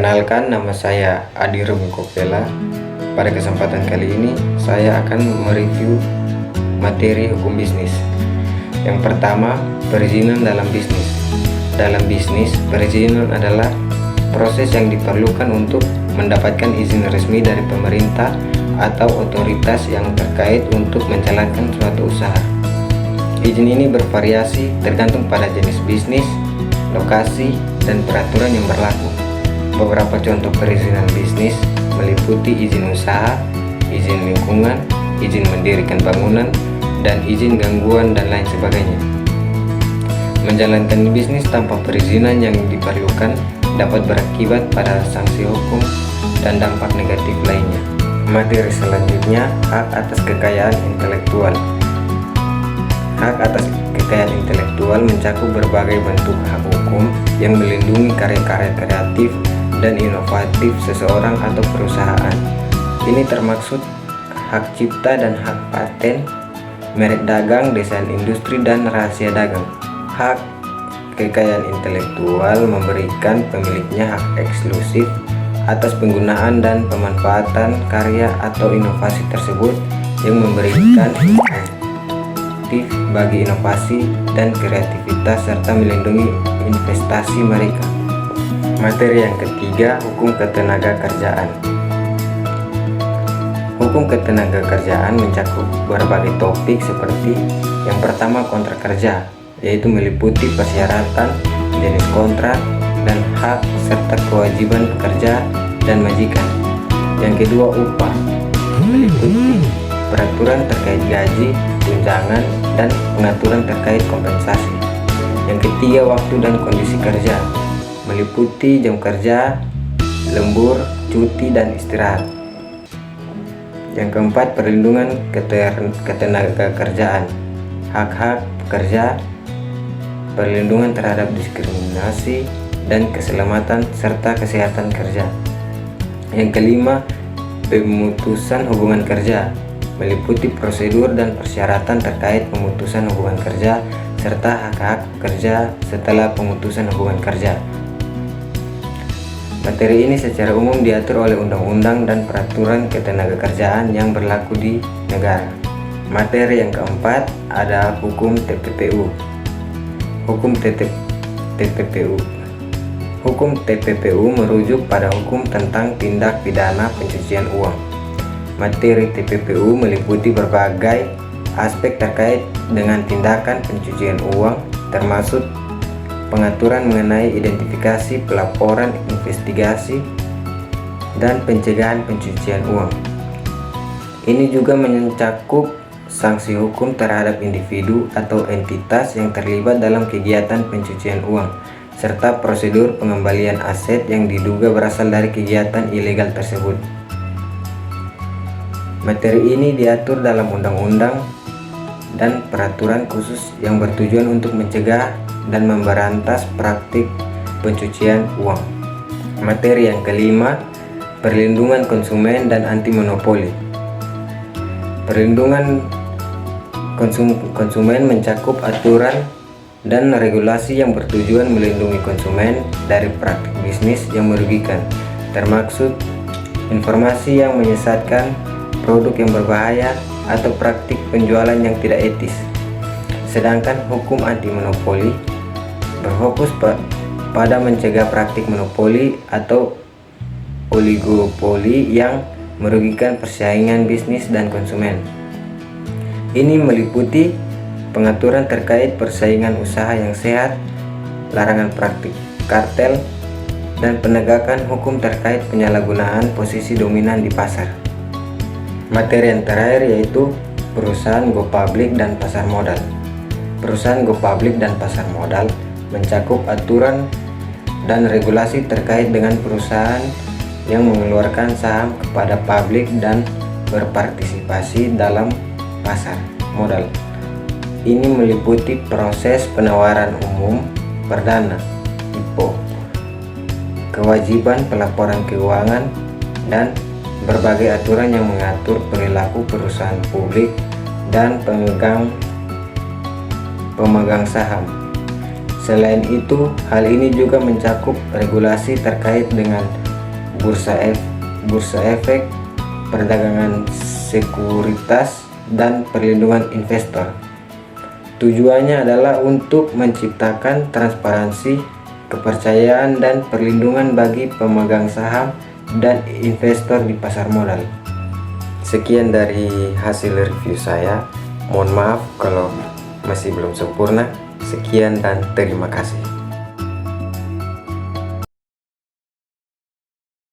Kenalkan, nama saya Adi Rumi Kopela. Pada kesempatan kali ini saya akan mereview materi hukum bisnis. Yang pertama, perizinan dalam bisnis. Dalam bisnis, perizinan adalah proses yang diperlukan untuk mendapatkan izin resmi dari pemerintah atau otoritas yang terkait untuk menjalankan suatu usaha. Izin ini bervariasi tergantung pada jenis bisnis, lokasi, dan peraturan yang berlaku. Beberapa contoh perizinan bisnis meliputi izin usaha, izin lingkungan, izin mendirikan bangunan, dan izin gangguan dan lain sebagainya. Menjalankan bisnis tanpa perizinan yang diperlukan dapat berakibat pada sanksi hukum dan dampak negatif lainnya. Materi selanjutnya, hak atas kekayaan intelektual. Hak atas kekayaan intelektual mencakup berbagai bentuk hak hukum yang melindungi karya-karya kreatif dan inovatif seseorang atau perusahaan. Ini termaksud hak cipta dan hak paten, merek dagang, desain industri, dan rahasia dagang. Hak kekayaan intelektual memberikan pemiliknya hak eksklusif atas penggunaan dan pemanfaatan karya atau inovasi tersebut yang memberikan insentif bagi inovasi dan kreativitas serta melindungi investasi mereka. Materi yang ketiga, hukum ketenagakerjaan. Hukum ketenagakerjaan mencakup berbagai topik seperti yang pertama, kontrak kerja, yaitu meliputi persyaratan, jenis kontrak, dan hak serta kewajiban pekerja dan majikan. Yang kedua, upah, meliputi peraturan terkait gaji, tunjangan, dan pengaturan terkait kompensasi. Yang ketiga, waktu dan kondisi kerja, meliputi jam kerja, lembur, cuti, dan istirahat. Yang keempat, perlindungan ketenagakerjaan, hak-hak pekerja, perlindungan terhadap diskriminasi, dan keselamatan serta kesehatan kerja. Yang kelima, pemutusan hubungan kerja, meliputi prosedur dan persyaratan terkait pemutusan hubungan kerja serta hak-hak pekerja setelah pemutusan hubungan kerja. Materi ini secara umum diatur oleh undang-undang dan peraturan ketenagakerjaan yang berlaku di negara. Materi yang keempat ada hukum TPPU. Hukum TPPU. Hukum TPPU merujuk pada hukum tentang tindak pidana pencucian uang. Materi TPPU meliputi berbagai aspek terkait dengan tindakan pencucian uang, termasuk pengaturan mengenai identifikasi, pelaporan, investigasi, dan pencegahan pencucian uang. Ini juga mencakup sanksi hukum terhadap individu atau entitas yang terlibat dalam kegiatan pencucian uang, serta prosedur pengembalian aset yang diduga berasal dari kegiatan ilegal tersebut. Materi ini diatur dalam undang-undang dan peraturan khusus yang bertujuan untuk mencegah dan memberantas praktik pencucian uang. Materi yang kelima, perlindungan konsumen dan anti monopoli. Perlindungan konsumen mencakup aturan dan regulasi yang bertujuan melindungi konsumen dari praktik bisnis yang merugikan, termaksud informasi yang menyesatkan, produk yang berbahaya, atau praktik penjualan yang tidak etis. Sedangkan hukum anti monopoli berfokus pada mencegah praktik monopoli atau oligopoli yang merugikan persaingan bisnis dan konsumen. Ini meliputi pengaturan terkait persaingan usaha yang sehat, larangan praktik kartel, dan penegakan hukum terkait penyalahgunaan posisi dominan di pasar. Materi yang terakhir yaitu perusahaan go public dan pasar modal. Perusahaan go public dan pasar modal mencakup aturan dan regulasi terkait dengan perusahaan yang mengeluarkan saham kepada publik dan berpartisipasi dalam pasar modal. Ini meliputi proses penawaran umum perdana (IPO), kewajiban pelaporan keuangan, dan berbagai aturan yang mengatur perilaku perusahaan publik dan pemegang saham. Selain itu, hal ini juga mencakup regulasi terkait dengan bursa efek, perdagangan sekuritas, dan perlindungan investor. Tujuannya adalah untuk menciptakan transparansi, kepercayaan, dan perlindungan bagi pemegang saham dan investor di pasar modal. Sekian dari hasil review saya. Mohon maaf kalau masih belum sempurna. Sekian dan terima kasih.